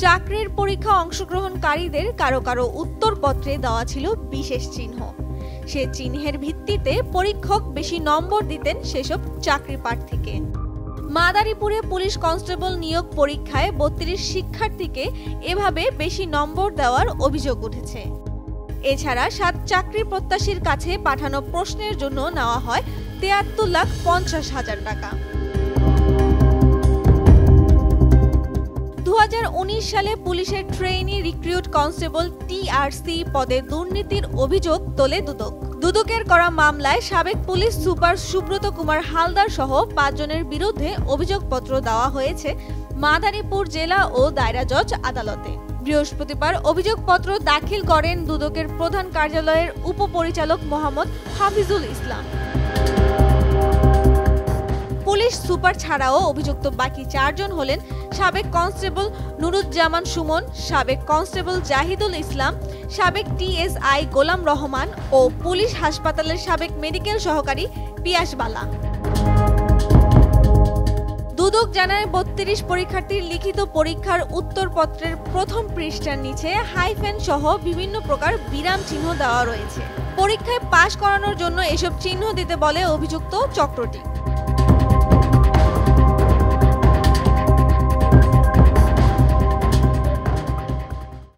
চাকরির পরীক্ষা অংশগ্রহণকারীদের কারো কারো উত্তরপত্রে দেওয়া ছিল বিশেষ চিহ্ন। সে চিহ্নের ভিত্তিতে পরীক্ষক বেশি নম্বর দিতেন সেসব চাকরি প্রার্থীকে। মাদারীপুরে পুলিশ কনস্টেবল নিয়োগ পরীক্ষায় ৩২ শিক্ষার্থীকে এভাবে বেশি নম্বর দেওয়ার অভিযোগ উঠেছে। এছাড়া ৭ চাকরি প্রত্যাশীর কাছে পাঠানো প্রশ্নের জন্য নেওয়া হয় ৭৩,৫০,০০০ টাকা। ২০১৯ সালে পুলিশের ট্রেইনি রিক্রুট কনস্টেবল টিআরসি পদে দুর্নীতির অভিযোগ তোলে দুদক। দুদকের করা মামলায় সাবেক পুলিশ সুপার সুব্রত কুমার হালদার সহ ৫ জনের বিরুদ্ধে অভিযোগপত্র দেওয়া হয়েছে মাদারীপুর জেলা ও দায়রা জজ আদালতে। বৃহস্পতিবার অভিযোগপত্র দাখিল করেন দুদকের প্রধান কার্যালয়ের উপপরিচালক মোহাম্মদ হাফিজুল ইসলাম। পুলিশ সুপার ছাড়াও অভিযুক্ত বাকি ৪ জন হলেন সাবেক কনস্টেবল নুরুজ্জামান সুমন, সাবেক কনস্টেবল জাহিদুল ইসলাম, সাবেক টিএসআই গোলাম রহমান ও পুলিশ হাসপাতালের সাবেক মেডিকেল সহকারী পিয়াস বালা। দুদক জানায় ৩২ পরীক্ষার্থীর লিখিত পরীক্ষার উত্তরপত্রের প্রথম পৃষ্ঠার নিচে হাইফেন সহ বিভিন্ন প্রকার বিরাম চিহ্ন দেওয়া রয়েছে। পরীক্ষায় পাশ করানোর জন্য এসব চিহ্ন দিতে বলে অভিযুক্ত চক্রটি।